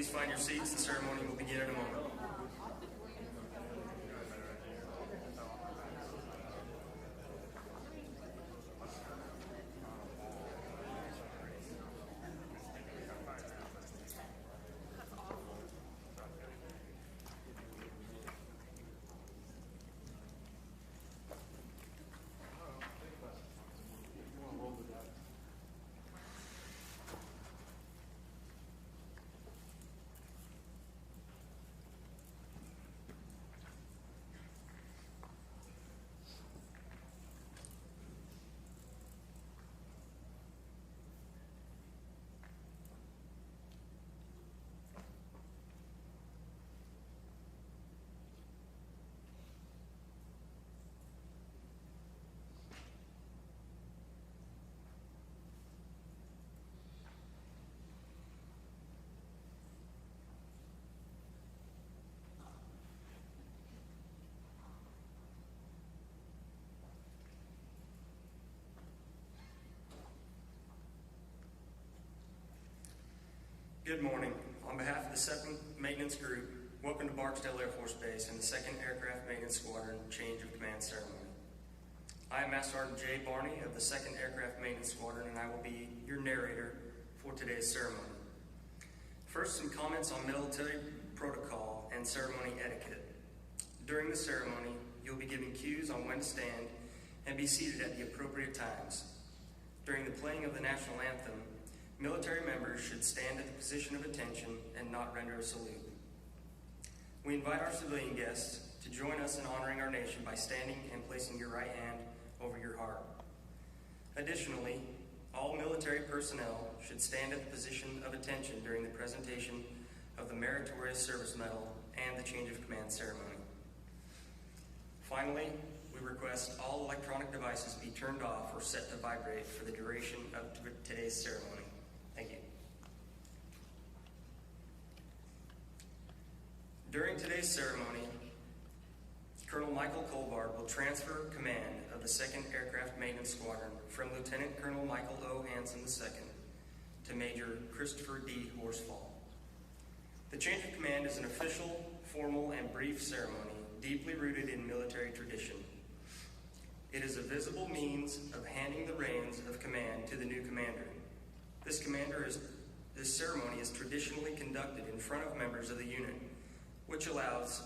Please find your seats. The ceremony will begin in a moment. Good morning. On behalf of the 2nd Maintenance Group, welcome to Barksdale Air Force Base and the 2nd Aircraft Maintenance Squadron Change of Command Ceremony. I am Master Sergeant Jay Barney of the 2nd Aircraft Maintenance Squadron, and I will be your narrator for today's ceremony. First, some comments on military protocol and ceremony etiquette. During the ceremony, you'll be given cues on when to stand and be seated at the appropriate times. During the playing of the national anthem, military members should stand at the position of attention and not render a salute. We invite our civilian guests to join us in honoring our nation by standing and placing your right hand over your heart. Additionally, all military personnel should stand at the position of attention during the presentation of the Meritorious Service Medal and the Change of Command ceremony. Finally, we request all electronic devices be turned off or set to vibrate for the duration of today's ceremony. Thank you. During today's ceremony, Colonel Michael Colbart will transfer command of the 2nd Aircraft Maintenance Squadron from Lieutenant Colonel Michael O. Hanson II to Major Christopher D. Horsfall. The change of command is an official, formal, and brief ceremony deeply rooted in military tradition. It is a visible means of handing the reins of command to the new commander. This ceremony is traditionally conducted in front of members of the unit, which allows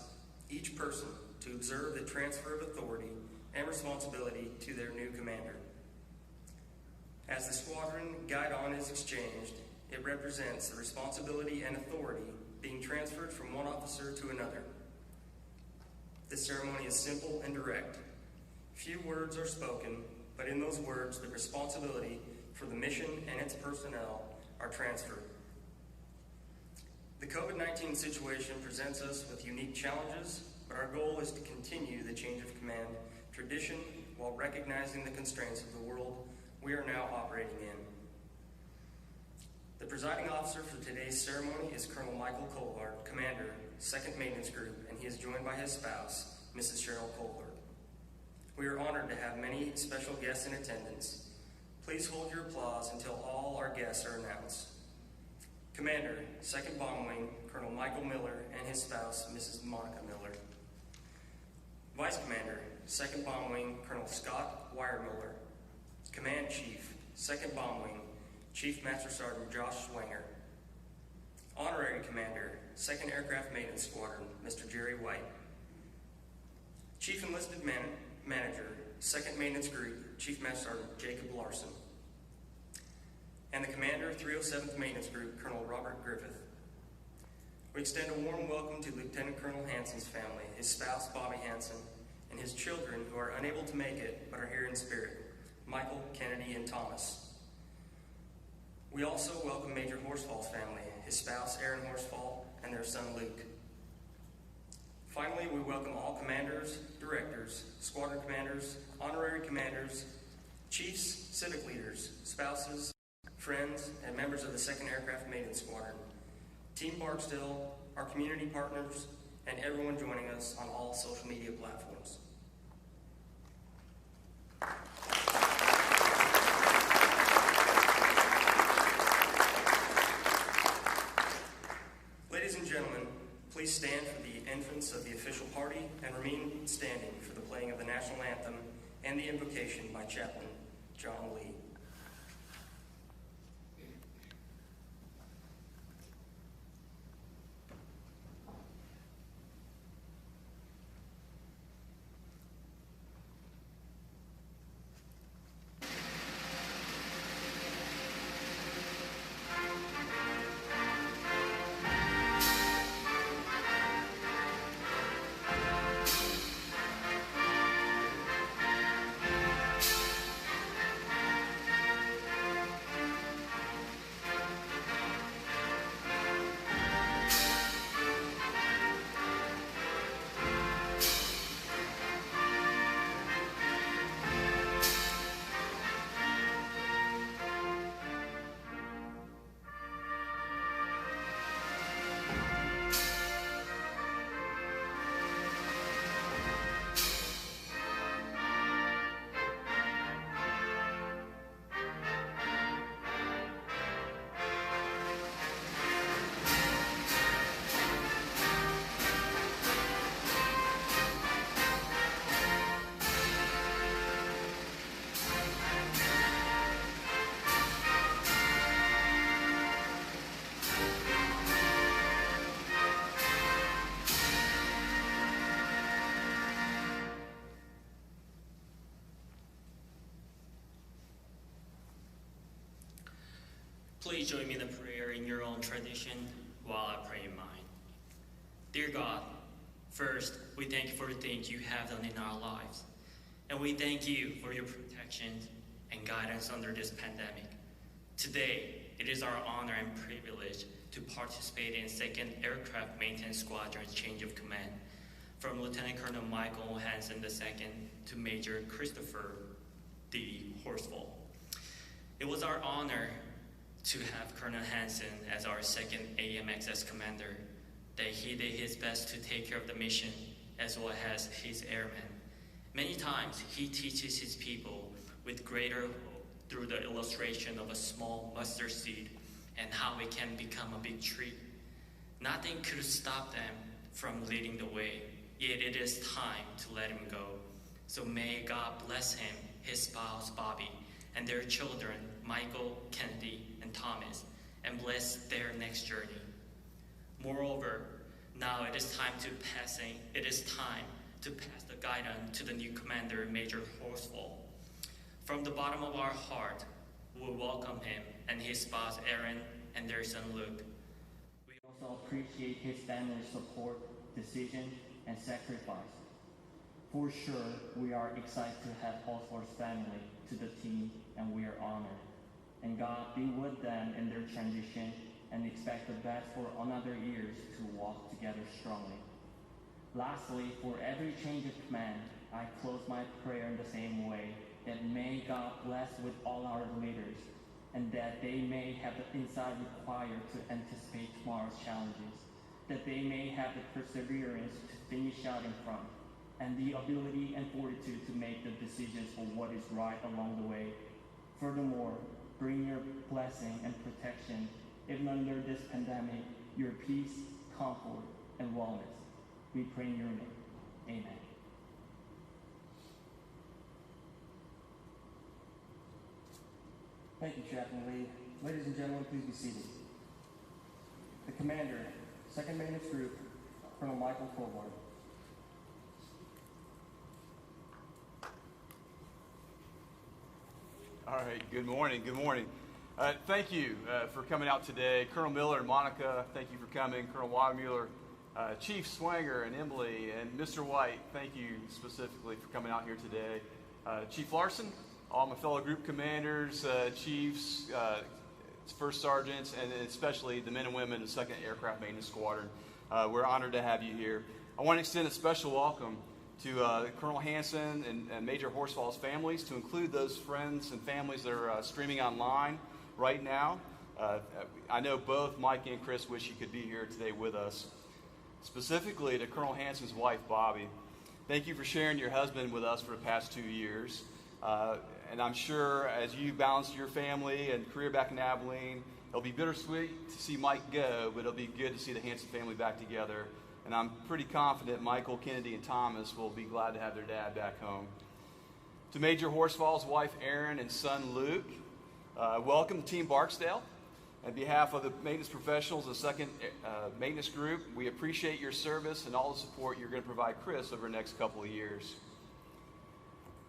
each person to observe the transfer of authority and responsibility to their new commander. As the squadron guidon is exchanged, it represents the responsibility and authority being transferred from one officer to another. This ceremony is simple and direct. Few words are spoken, but in those words, the responsibility for the mission and its personnel are transferred. The COVID-19 situation presents us with unique challenges, but our goal is to continue the change of command tradition while recognizing the constraints of the world we are now operating in. The presiding officer for today's ceremony is Colonel Michael Colbart, Commander, 2nd Maintenance Group, and he is joined by his spouse, Mrs. Cheryl Colbart. We are honored to have many special guests in attendance. Please hold your applause until all our guests are announced. Commander, 2nd Bomb Wing, Colonel Michael Miller and his spouse, Mrs. Monica Miller. Vice Commander, 2nd Bomb Wing, Colonel Scott Weyermiller. Command Chief, 2nd Bomb Wing, Chief Master Sergeant Josh Swanger. Honorary Commander, 2nd Aircraft Maintenance Squadron, Mr. Jerry White. Chief Enlisted Manager, 2nd Maintenance Group, Chief Master Sergeant Jacob Larson. And the Commander, 307th Maintenance Group, Colonel Robert Griffith. We extend a warm welcome to Lieutenant Colonel Hanson's family, his spouse, Bobby Hanson, and his children who are unable to make it but are here in spirit, Michael, Kennedy, and Thomas. We also welcome Major Horsfall's family, his spouse, Aaron Horsfall, and their son, Luke. Finally, we welcome all commanders, directors, squadron commanders, honorary commanders, chiefs, civic leaders, spouses, friends, and members of the 2nd Aircraft Maintenance Squadron, Team Barksdale, our community partners, and everyone joining us on all social media platforms. and the invocation by Chaplain John Lee. Please join me in the prayer in your own tradition while I pray in mine. Dear God, first, we thank you for the things you have done in our lives. And we thank you for your protection and guidance under this pandemic. Today, it is our honor and privilege to participate in 2nd Aircraft Maintenance Squadron's change of command from Lieutenant Colonel Michael Hansen II to Major Christopher D. Horsfall. It was our honor to have Colonel Hansen as our 2nd AMXS commander, that he did his best to take care of the mission as well as his airmen. Many times he teaches his people with greater hope through the illustration of a small mustard seed and how it can become a big tree. Nothing could stop them from leading the way, yet it is time to let him go. So may God bless him, his spouse Bobby, and their children Michael, Kennedy, and Thomas, and bless their next journey. Moreover, now it is time to pass the guidon to the new commander, Major Horsfall. From the bottom of our heart, we welcome him and his spouse Aaron and their son Luke. We also appreciate his family's support, decision, and sacrifice. For sure, we are excited to have Horsfall's family to the team, and we are honored. And God be with them in their transition, and expect the best for another years to walk together strongly. Lastly, for every change of command, I close my prayer in the same way, that may God bless with all our leaders, and that they may have the insight required to anticipate tomorrow's challenges, that they may have the perseverance to finish out in front, and the ability and fortitude to make the decisions for what is right along the way. Furthermore, bring your blessing and protection, even under this pandemic, your peace, comfort, and wellness. We pray in your name. Amen. Thank you, Chaplain Lee. Ladies and gentlemen, please be seated. The Commander, 2nd Maintenance Group, Colonel Michael Colhart. All right, good morning, good morning. Thank you for coming out today. Colonel Miller and Monica, thank you for coming. Colonel Wadmuller, Chief Swanger and Emily, and Mr. White, thank you specifically for coming out here today. Chief Larson, all my fellow group commanders, chiefs, first sergeants, and especially the men and women of the 2nd Aircraft Maintenance Squadron. We're honored to have you here. I want to extend a special welcome to Colonel Hansen and Major Horsfall's families, to include those friends and families that are streaming online right now. I know both Mike and Chris wish you could be here today with us. Specifically to Colonel Hansen's wife, Bobby, thank you for sharing your husband with us for the past 2 years. And I'm sure as you balance your family and career back in Abilene, it'll be bittersweet to see Mike go, but it'll be good to see the Hansen family back together. And I'm pretty confident Michael, Kennedy, and Thomas will be glad to have their dad back home. To Major Horsfall's wife Erin and son Luke, welcome to Team Barksdale. On behalf of the maintenance professionals of the 2nd Maintenance Group, we appreciate your service and all the support you're going to provide Chris over the next couple of years.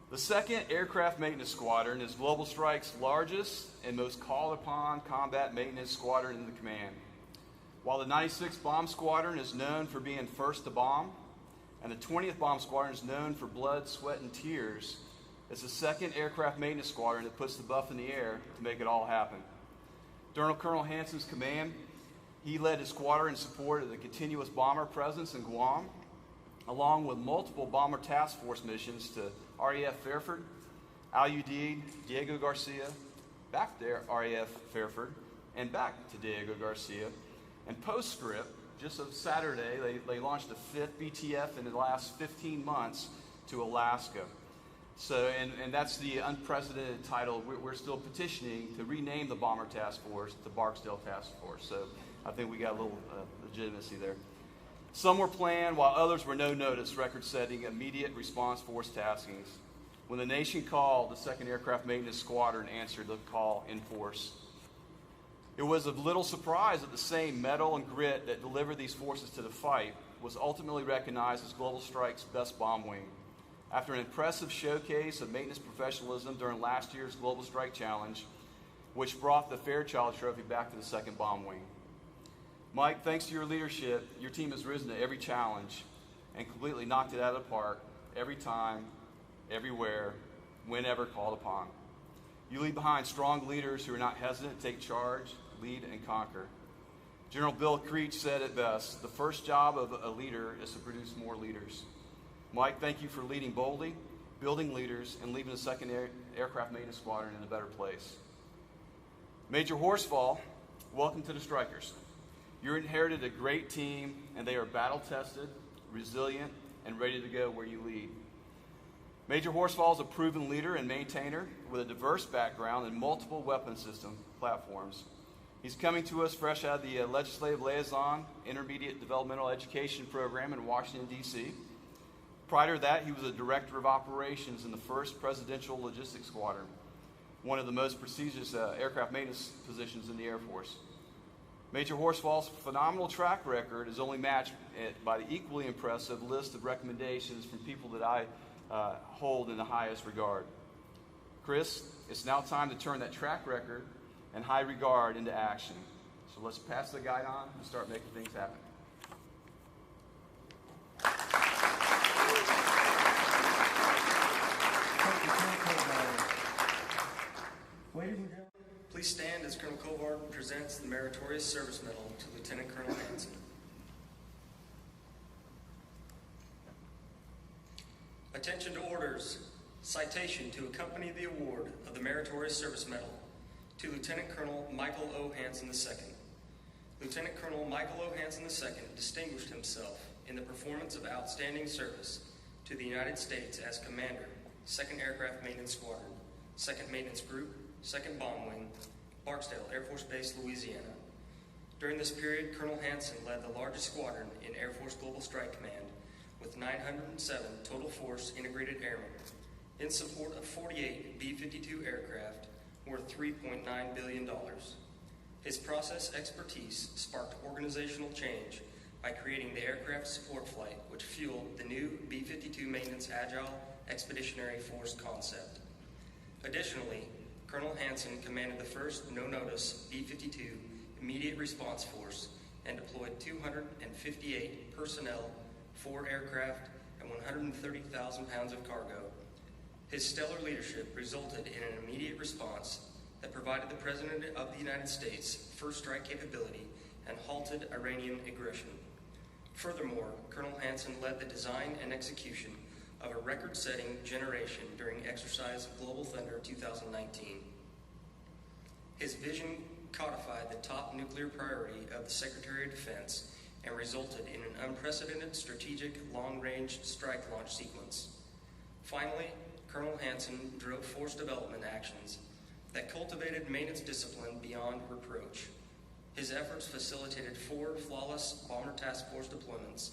The 2nd Aircraft Maintenance Squadron is Global Strike's largest and most called-upon combat maintenance squadron in the command. While the 96th Bomb Squadron is known for being first to bomb, and the 20th Bomb Squadron is known for blood, sweat, and tears, it's the 2nd Aircraft Maintenance Squadron that puts the buff in the air to make it all happen. During Colonel Hansen's command, he led his squadron in support of the continuous bomber presence in Guam, along with multiple bomber task force missions to RAF Fairford, Al-Udeid, Diego Garcia, back to RAF Fairford, and back to Diego Garcia. And postscript, just of Saturday, they launched the 5th BTF in the last 15 months to Alaska. So, and that's the unprecedented title. We're still petitioning to rename the Bomber Task Force the Barksdale Task Force. So I think we got a little legitimacy there. Some were planned, while others were no notice, record-setting immediate response force taskings. When the nation called, the 2nd Aircraft Maintenance Squadron answered the call in force. It was of little surprise that the same mettle and grit that delivered these forces to the fight was ultimately recognized as Global Strike's best bomb wing. After an impressive showcase of maintenance professionalism during last year's Global Strike Challenge, which brought the Fairchild Trophy back to the 2nd Bomb Wing. Mike, thanks to your leadership, your team has risen to every challenge and completely knocked it out of the park every time, everywhere, whenever called upon. You leave behind strong leaders who are not hesitant to take charge, lead, and conquer. General Bill Creech said it best, the first job of a leader is to produce more leaders. Mike, thank you for leading boldly, building leaders, and leaving the 2nd Aircraft Maintenance Squadron in a better place. Major Horsfall, welcome to the Strikers. You inherited a great team, and they are battle-tested, resilient, and ready to go where you lead. Major Horsfall is a proven leader and maintainer with a diverse background in multiple weapon system platforms. He's coming to us fresh out of the Legislative Liaison Intermediate Developmental Education Program in Washington, D.C. Prior to that, he was a director of operations in the 1st Presidential Logistics Squadron, one of the most prestigious aircraft maintenance positions in the Air Force. Major Horsfall's phenomenal track record is only matched by the equally impressive list of recommendations from people that I hold in the highest regard. Chris, it's now time to turn that track record and high regard into action. So let's pass the guide on and start making things happen. Please stand as Colonel Colvard presents the Meritorious Service Medal to Lieutenant Colonel Hansen. Attention to orders. Citation to accompany the award of the Meritorious Service Medal to Lieutenant Colonel Michael O. Hansen II. Lieutenant Colonel Michael O. Hansen II distinguished himself in the performance of outstanding service to the United States as Commander, 2nd Aircraft Maintenance Squadron, 2nd Maintenance Group, 2nd Bomb Wing, Barksdale Air Force Base, Louisiana. During this period, Colonel Hansen led the largest squadron in Air Force Global Strike Command with 907 total force integrated airmen in support of 48 B-52 aircraft worth $3.9 billion. His process expertise sparked organizational change by creating the Aircraft Support Flight, which fueled the new B-52 Maintenance Agile Expeditionary Force concept. Additionally, Colonel Hansen commanded the first no-notice B-52 Immediate Response Force and deployed 258 personnel, 4 aircraft, and 130,000 pounds of cargo. His stellar leadership resulted in an immediate response that provided the President of the United States first strike capability and halted Iranian aggression. Furthermore, Colonel Hansen led the design and execution of a record-setting generation during Exercise Global Thunder 2019. His vision codified the top nuclear priority of the Secretary of Defense and resulted in an unprecedented strategic long-range strike launch sequence. Finally, Colonel Hansen drove force development actions that cultivated maintenance discipline beyond reproach. His efforts facilitated 4 flawless Bomber Task Force deployments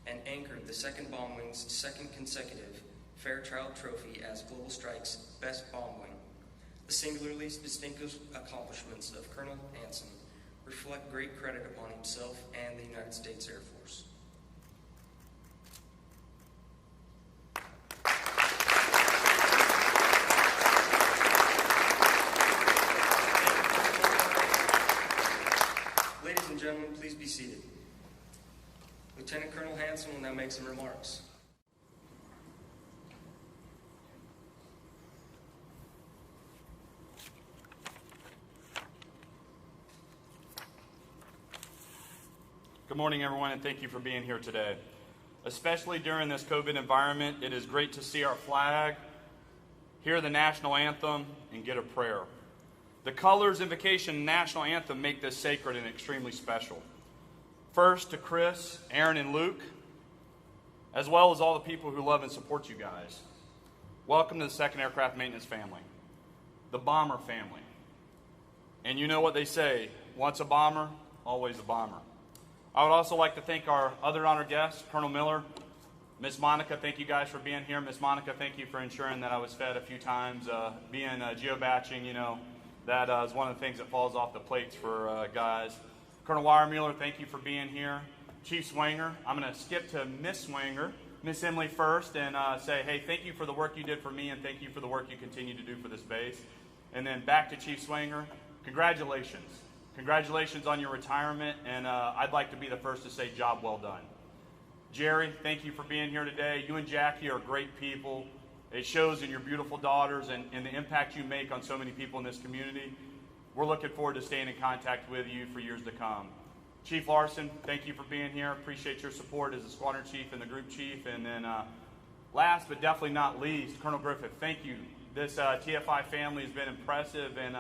and anchored the 2nd Bomb Wing's second consecutive Fairchild Trophy as Global Strike's Best Bomb Wing. The singularly distinctive accomplishments of Colonel Hansen reflect great credit upon himself and the United States Air Force. Ladies and gentlemen, please be seated. Lieutenant Colonel Hansen will now make some remarks. Good morning, everyone, and thank you for being here today. Especially during this COVID environment, it is great to see our flag, hear the national anthem, and get a prayer. The colors, invocation, and national anthem make this sacred and extremely special. First, to Chris, Aaron, and Luke, as well as all the people who love and support you guys. Welcome to the 2nd Aircraft Maintenance family, the bomber family. And you know what they say, once a bomber, always a bomber. I would also like to thank our other honored guests, Colonel Miller, Miss Monica, thank you guys for being here. Miss Monica, thank you for ensuring that I was fed a few times. Being geobatching, you know, that is one of the things that falls off the plates for guys. Colonel Weiermuller, thank you for being here. Chief Swanger, I'm going to skip to Miss Swanger, Miss Emily first, and say, hey, thank you for the work you did for me, and thank you for the work you continue to do for this base. And then back to Chief Swanger, congratulations. Congratulations on your retirement, and I'd like to be the first to say job well done. Jerry, thank you for being here today. You and Jackie are great people. It shows in your beautiful daughters and the impact you make on so many people in this community. We're looking forward to staying in contact with you for years to come. Chief Larson, thank you for being here. Appreciate your support as a squadron chief and the group chief. And then last but definitely not least, Colonel Griffith, thank you. This TFI family has been impressive, and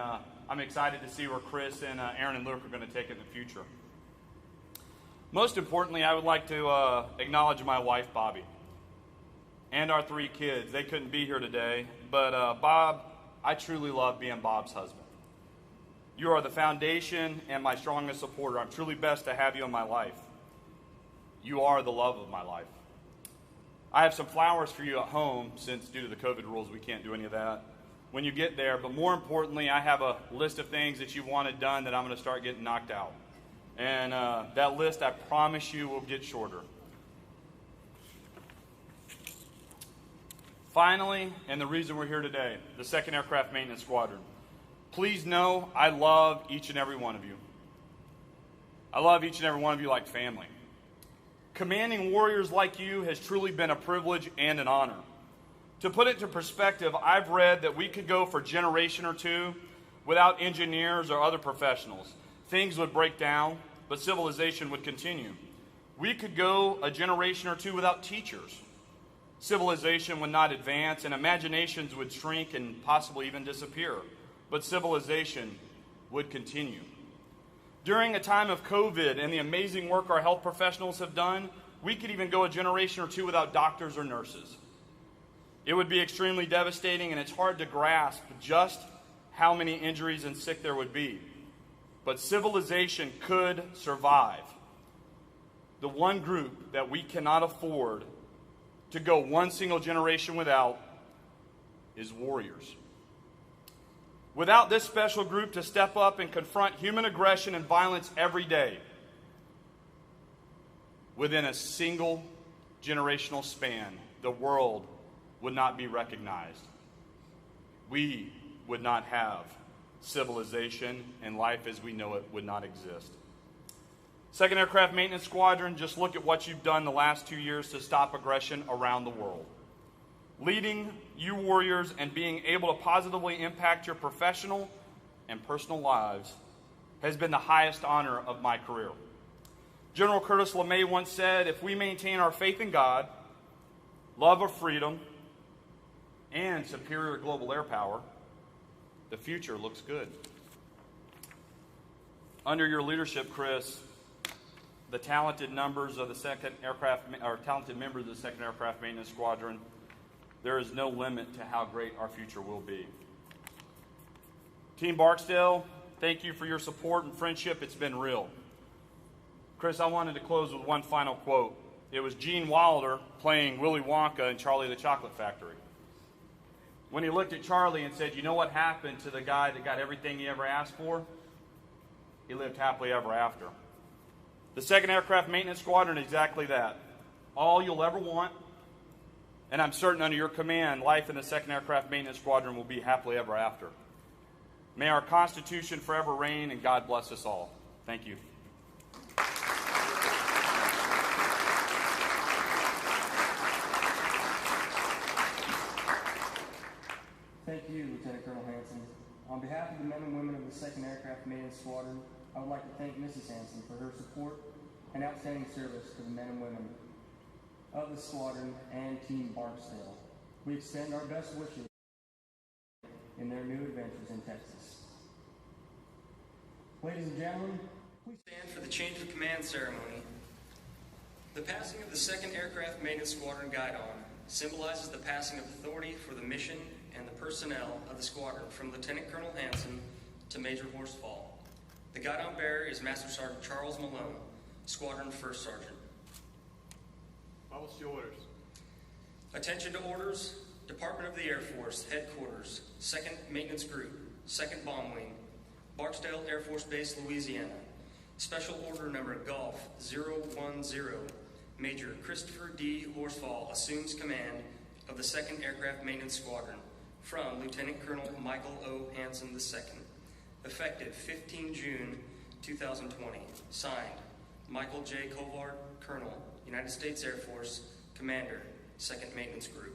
I'm excited to see where Chris and Aaron and Luke are going to take it in the future. Most importantly, I would like to acknowledge my wife, Bobby, and our 3 kids. They couldn't be here today, but Bob, I truly love being Bob's husband. You are the foundation and my strongest supporter. I'm truly blessed to have you in my life. You are the love of my life. I have some flowers for you at home, since due to the COVID rules we can't do any of that when you get there, but more importantly, I have a list of things that you wanted done that I'm going to start getting knocked out. And that list, I promise you, will get shorter. Finally, and the reason we're here today, the 2nd Aircraft Maintenance Squadron. Please know I love each and every one of you. I love each and every one of you like family. Commanding warriors like you has truly been a privilege and an honor. To put it into perspective, I've read that we could go for a generation or 2 without engineers or other professionals. Things would break down, but civilization would continue. We could go a generation or 2 without teachers. Civilization would not advance, and imaginations would shrink and possibly even disappear. But civilization would continue. During a time of COVID and the amazing work our health professionals have done, we could even go a generation or 2 without doctors or nurses. It would be extremely devastating, and it's hard to grasp just how many injuries and sick there would be. But civilization could survive. The one group that we cannot afford to go one single generation without is warriors. Without this special group to step up and confront human aggression and violence every day, within a single generational span, the world would not be recognized. We would not have civilization, and life as we know it would not exist. 2nd Aircraft Maintenance Squadron, just look at what you've done the last 2 years to stop aggression around the world. Leading you warriors and being able to positively impact your professional and personal lives has been the highest honor of my career. General Curtis LeMay once said, if we maintain our faith in God, love of freedom, and superior global air power, the future looks good. Under your leadership, Chris, the talented members of the 2nd Aircraft Maintenance Squadron, there is no limit to how great our future will be. Team Barksdale, thank you for your support and friendship. It's been real. Chris, I wanted to close with one final quote. It was Gene Wilder playing Willy Wonka in Charlie the Chocolate Factory. When he looked at Charlie and said, "You know what happened to the guy that got everything he ever asked for?" He lived happily ever after. The 2nd Aircraft Maintenance Squadron is exactly that. All you'll ever want, and I'm certain under your command, life in the 2nd Aircraft Maintenance Squadron will be happily ever after. May our Constitution forever reign, and God bless us all. Thank you. Thank you, Lieutenant Colonel Hanson. On behalf of the men and women of the 2nd Aircraft Maintenance Squadron, I would like to thank Mrs. Hanson for her support and outstanding service to the men and women of the squadron and Team Barksdale. We extend our best wishes in their new adventures in Texas. Ladies and gentlemen, please stand for the change of command ceremony. The passing of the 2nd Aircraft Maintenance Squadron Guidon symbolizes the passing of authority for the mission and the personnel of the squadron from Lieutenant Colonel Hanson to Major Horsfall. The guidon bearer is Master Sergeant Charles Malone, Squadron First Sergeant. Follow your orders. Attention to orders. Department of the Air Force, Headquarters, 2nd Maintenance Group, 2nd Bomb Wing, Barksdale Air Force Base, Louisiana. Special Order Number Golf 010. Major Christopher D. Horsfall assumes command of the 2nd Aircraft Maintenance Squadron from Lieutenant Colonel Michael O. Hanson II. Effective 15 June 2020. Signed, Michael J. Kovard, Colonel, United States Air Force, Commander, 2nd Maintenance Group.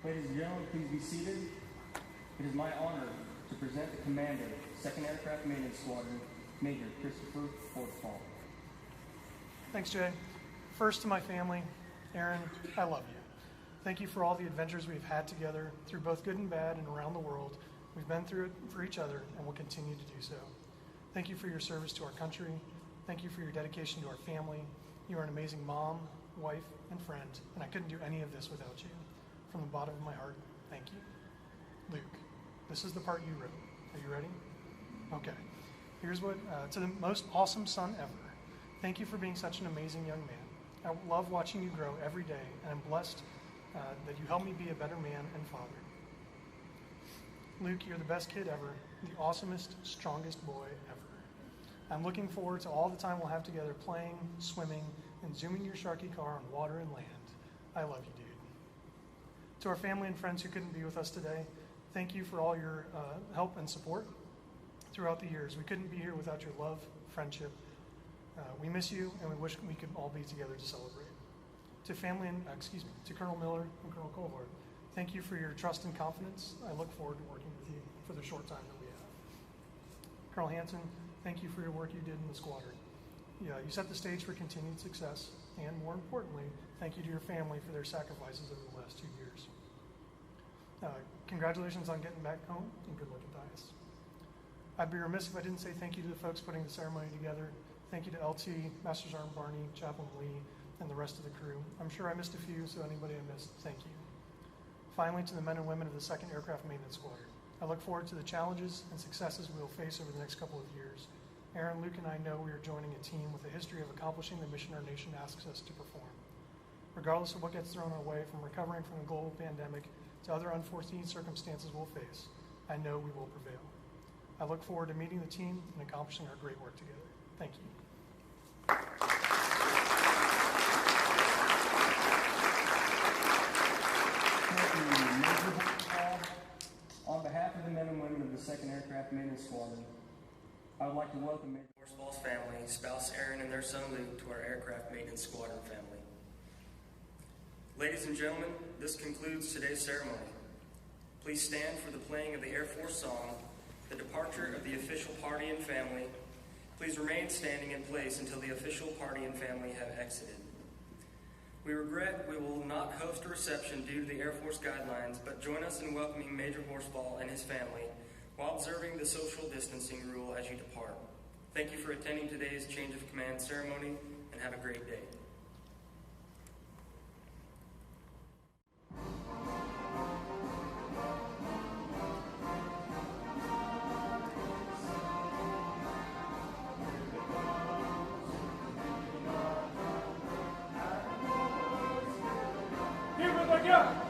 Ladies and gentlemen, please be seated. It is my honor to present the Commander, 2nd Aircraft Maintenance Squadron, Major Christopher Horsfall. Thanks, Jay. First to my family, Aaron, I love you. Thank you for all the adventures we've had together through both good and bad and around the world. We've been through it for each other and will continue to do so. Thank you for your service to our country. Thank you for your dedication to our family. You are an amazing mom, wife, and friend, and I couldn't do any of this without you. From the bottom of my heart, thank you. Luke, this is the part you wrote. Are you ready? Okay. Here's what, to the most awesome son ever. Thank you for being such an amazing young man. I love watching you grow every day, and I'm blessed that you help me be a better man and father. Luke, you're the best kid ever, the awesomest, strongest boy ever. I'm looking forward to all the time we'll have together playing, swimming, and zooming your Sharky car on water and land. I love you, dude. To our family and friends who couldn't be with us today, thank you for all your help and support throughout the years. We couldn't be here without your love, friendship. We miss you, and we wish we could all be together to celebrate. To family and, to Colonel Miller and Colonel Colvard, thank you for your trust and confidence. I look forward to working with you for the short time that we have. Colonel Hanson, thank you for your work you did in the squadron. You set the stage for continued success, and more importantly, thank you to your family for their sacrifices over the last 2 years. Congratulations on getting back home, and good luck at Dias. I'd be remiss if I didn't say thank you to the folks putting the ceremony together. Thank you to LT, Master Sergeant Barney, Chaplain Lee, and the rest of the crew. I'm sure I missed a few, so anybody I missed, thank you. Finally, to the men and women of the 2nd Aircraft Maintenance Squadron, I look forward to the challenges and successes we will face over the next couple of years. Aaron, Luke, and I know we are joining a team with a history of accomplishing the mission our nation asks us to perform. Regardless of what gets thrown our way, from recovering from a global pandemic to other unforeseen circumstances we'll face, I know we will prevail. I look forward to meeting the team and accomplishing our great work together. Thank you. Thank you, Major Horsfall. On behalf of the men and women of the 2nd Aircraft Maintenance Squadron, I would like to welcome Major Horsfall's family, spouse Aaron, and their son Luke to our Aircraft Maintenance Squadron family. Ladies and gentlemen, this concludes today's ceremony. Please stand for the playing of the Air Force song, the departure of the official party and family. Please remain standing in place until the official party and family have exited. We regret we will not host a reception due to the Air Force guidelines, but join us in welcoming Major Horsfall and his family while observing the social distancing rule as you depart. Thank you for attending today's change of command ceremony, and have a great day. Here we go!